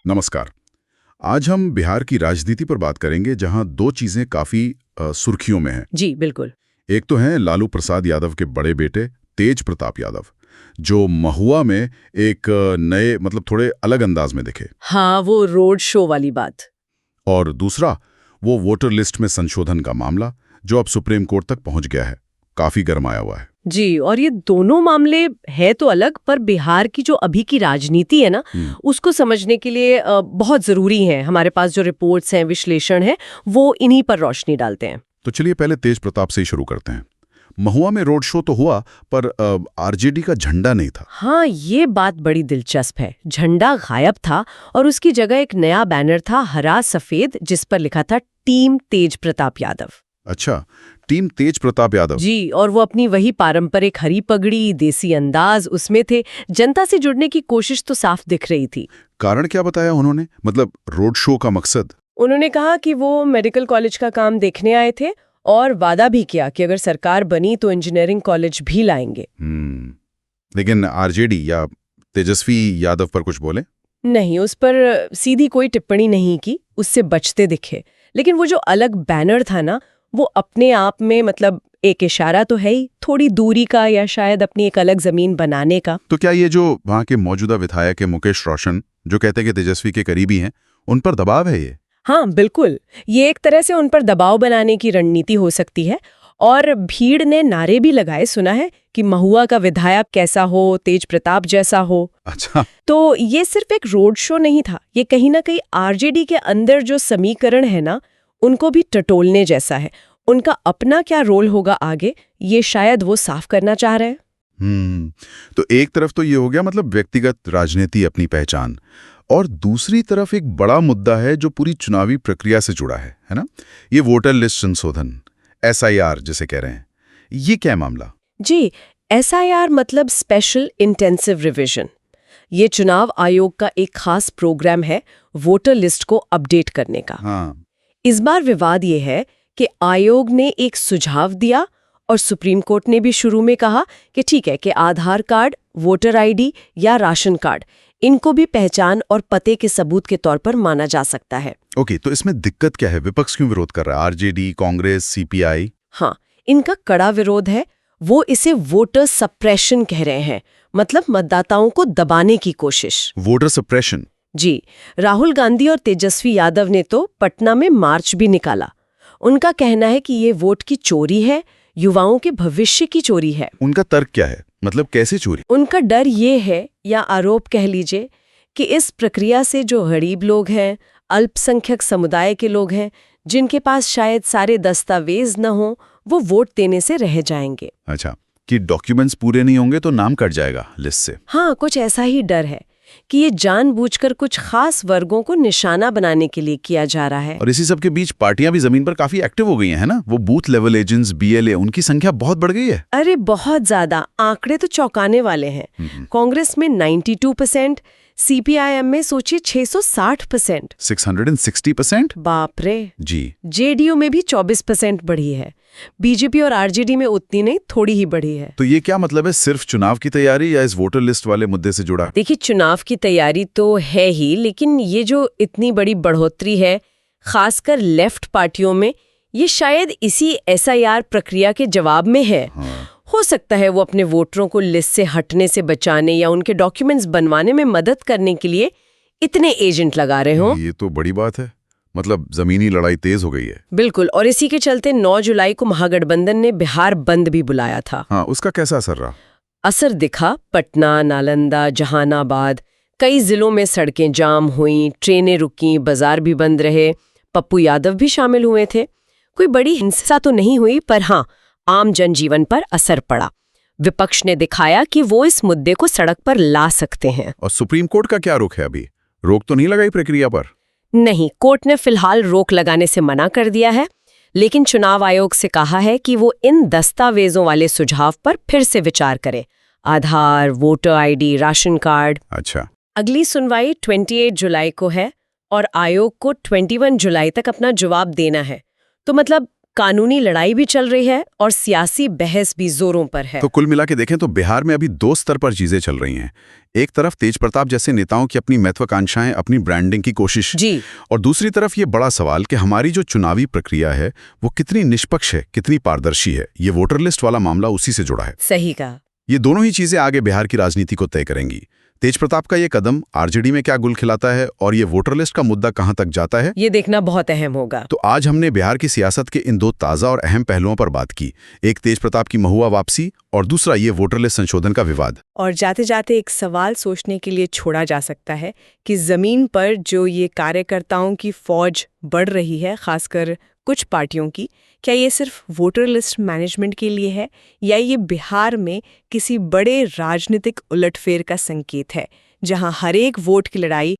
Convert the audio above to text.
नमस्कार। आज हम बिहार की राजनीति पर बात करेंगे, जहां दो चीजें काफी सुर्खियों में हैं। जी बिल्कुल। एक तो हैं लालू प्रसाद यादव के बड़े बेटे तेज प्रताप यादव, जो महुआ में एक नए थोड़े अलग अंदाज में दिखे। हाँ, वो रोड शो वाली बात। और दूसरा वो वोटर लिस्ट में संशोधन का मामला, जो अब सुप्रीम कोर्ट तक पहुंच गया है, काफी गरमाया हुआ है। जी, और ये दोनों मामले है तो अलग, पर बिहार की जो अभी की राजनीति है ना, उसको समझने के लिए बहुत जरूरी है। हमारे पास जो रिपोर्ट्स हैं, विश्लेषण है, वो इन्हीं पर रोशनी डालते हैं। तो चलिए पहले तेज प्रताप से ही शुरू करते हैं। महुआ में रोड शो तो हुआ, पर आरजेडी का झंडा नहीं था। हाँ, ये बात बड़ी दिलचस्प है। झंडा गायब था और उसकी जगह एक नया बैनर था, हरा सफेद, जिस पर लिखा था टीम तेज प्रताप यादव। अच्छा, टीम तेज प्रताप यादव। जी, और वो अपनी वही पारंपरिक हरी पगड़ी, देसी अंदाज उसमें थे। जनता से जुड़ने की कोशिश तो साफ दिख रही थी। कारण क्या बताया उन्होंने? रोड शो का मकसद? उन्होंने कहा कि वो मेडिकल कॉलेज का काम देखने आए थे और वादा भी किया कि अगर सरकार बनी तो इंजीनियरिंग कॉलेज भी लाएंगे। लेकिन आरजेडी या तेजस्वी यादव पर कुछ बोले? नहीं, उस पर सीधी कोई टिप्पणी नहीं की, उससे बचते दिखे। लेकिन वो जो अलग बैनर था ना, वो अपने आप में एक इशारा तो है ही, थोड़ी दूरी का, या शायद अपनी एक अलग जमीन बनाने का। तो क्या ये जो वहाँ के मौजूदा विधायक है मुकेश रोशन, जो कहते हैं कि तेजस्वी के करीबी हैं, उन पर दबाव है ये? हाँ बिल्कुल, ये एक तरह से उन पर दबाव बनाने की रणनीति हो सकती है। और भीड़ ने नारे भी लगाए, सुना है कि महुआ का विधायक कैसा हो, तेज प्रताप जैसा हो। अच्छा। तो ये सिर्फ एक रोड शो नहीं था, ये कहीं ना कहीं आरजेडी के अंदर जो समीकरण है ना, उनको भी टटोलने जैसा है। उनका अपना क्या रोल होगा आगे, ये शायद वो साफ करना चाह रहे हैं। तो एक तरफ तो ये हो गया व्यक्तिगत राजनीति, अपनी पहचान, और दूसरी तरफ एक बड़ा मुद्दा है जो पूरी चुनावी प्रक्रिया से जुड़ा है ना? ये वोटर लिस्ट संशोधन, SIR जिसे कह रहे हैं। ये क्या मामला? जी, SIR मतलब स्पेशल इंटेंसिव रिवीजन। ये चुनाव आयोग का एक खास प्रोग्राम है वोटर लिस्ट को अपडेट करने का। हाँ। इस बार विवाद ये है कि आयोग ने एक सुझाव दिया और सुप्रीम कोर्ट ने भी शुरू में कहा कि ठीक है कि आधार कार्ड, वोटर ID या राशन कार्ड, इनको भी पहचान और पते के सबूत के तौर पर माना जा सकता है। ओके, तो इसमें दिक्कत क्या है? विपक्ष क्यों विरोध कर रहा है? RJD, Congress, CPI? हाँ, इनका कड़ा विरोध है। वो इसे वोटर सप्रेशन कह रहे हैं, मतलब मतदाताओं को दबाने की कोशिश। Voter suppression? जी, राहुल गांधी और तेजस्वी यादव ने तो पटना में मार्च भी निकाला। उनका कहना है कि ये वोट की चोरी है, युवाओं के भविष्य की चोरी है। उनका तर्क क्या है? कैसे चोरी? उनका डर ये है, या आरोप कह लीजिए, कि इस प्रक्रिया से जो गरीब लोग हैं, अल्पसंख्यक समुदाय के लोग हैं, जिनके पास शायद सारे दस्तावेज न हो, वो वोट देने से रह जाएंगे। अच्छा, कि डॉक्यूमेंट्स पूरे नहीं होंगे तो नाम कट जाएगा लिस्ट से। हाँ, कुछ ऐसा ही डर है कि ये जानबूझकर कुछ खास वर्गों को निशाना बनाने के लिए किया जा रहा है। और इसी सब के बीच पार्टियां भी जमीन पर काफी एक्टिव हो गई हैं, है ना? वो बूथ लेवल एजेंट्स, BLA, उनकी संख्या बहुत बढ़ गई है। अरे बहुत ज्यादा, आंकड़े तो चौंकाने वाले हैं। कांग्रेस में 92%, CPIM में सोचिए 660%। 660%? बाप रे जी। JDU में भी 24% बढ़ी है। BJP और RJD में उतनी नहीं, थोड़ी ही बढ़ी है। तो ये क्या मतलब है? सिर्फ चुनाव की तैयारी या इस वोटर लिस्ट वाले मुद्दे से जुड़ा? देखिए, चुनाव की तैयारी तो है ही, लेकिन ये जो इतनी बड़ी बढ़ोतरी है, खासकर लेफ्ट पार्टियों में, ये शायद इसी SIR प्रक्रिया के जवाब में है। हो सकता है वो अपने वोटरों को लिस्ट से हटने से बचाने या उनके डॉक्यूमेंट्स बनवाने में मदद करने के लिए इतने एजेंट लगा रहे हो। ये तो बड़ी बात है। जमीनी लड़ाई तेज हो गई है। बिल्कुल, और इसी के चलते 9 जुलाई को महागठबंधन ने बिहार बंद भी बुलाया था। हाँ, उसका कैसा असर रहा? असर दिखा। पटना, नालंदा, जहानाबाद, कई जिलों में सड़कें जाम हुई, ट्रेनें रुकी, बाजार भी बंद रहे। पप्पू यादव भी शामिल हुए थे। कोई बड़ी हिंसा तो नहीं हुई, पर हाँ, आम जनजीवन पर असर पड़ा। विपक्ष ने दिखाया कि वो इस मुद्दे को सड़क पर ला सकते हैं। और सुप्रीम कोर्ट का क्या रुख है अभी? रोक तो नहीं लगाई प्रक्रिया पर? नहीं, कोर्ट ने फिलहाल रोक लगाने से मना कर दिया है, लेकिन चुनाव आयोग से कहा है कि वो इन दस्तावेजों वाले सुझाव पर फिर से विचार करे। आधार, वोटर ID, राशन कार्ड। अच्छा। अगली सुनवाई 28 जुलाई को है और आयोग को 21 जुलाई तक अपना जवाब देना है। तो कानूनी लड़ाई भी चल रही है और सियासी बहस भी जोरों पर है। तो कुल मिला के देखें तो बिहार में अभी दो स्तर पर चीजें चल रही हैं। एक तरफ तेज प्रताप जैसे नेताओं की अपनी महत्वाकांक्षाएं, अपनी ब्रांडिंग की कोशिश जी। और दूसरी तरफ ये बड़ा सवाल कि हमारी जो चुनावी प्रक्रिया है वो कितनी निष्पक्ष है, कितनी पारदर्शी है। ये वोटर लिस्ट वाला मामला उसी से जुड़ा है। सही कहा। ये दोनों ही चीजें आगे बिहार की राजनीति को तय करेंगी। तेज प्रताप का ये कदम आरजेडी में क्या गुल खिलाता है और ये वोटर लिस्ट का मुद्दा कहां तक जाता है, ये देखना बहुत अहम होगा। तो आज हमने बिहार की सियासत के इन दो ताज़ा और अहम पहलुओं पर बात की। एक तेज प्रताप की महुआ वापसी और दूसरा ये वोटर लिस्ट संशोधन का विवाद। और जाते जाते एक सवाल सोचने के लिए छोड़ा जा सकता है कि जमीन पर जो ये कार्यकर्ताओं की फौज बढ़ रही है, खासकर कुछ पार्टियों की, क्या ये सिर्फ वोटर लिस्ट मैनेजमेंट के लिए है या ये बिहार में किसी बड़े राजनीतिक उलटफेर का संकेत है, जहां हर एक वोट की लड़ाई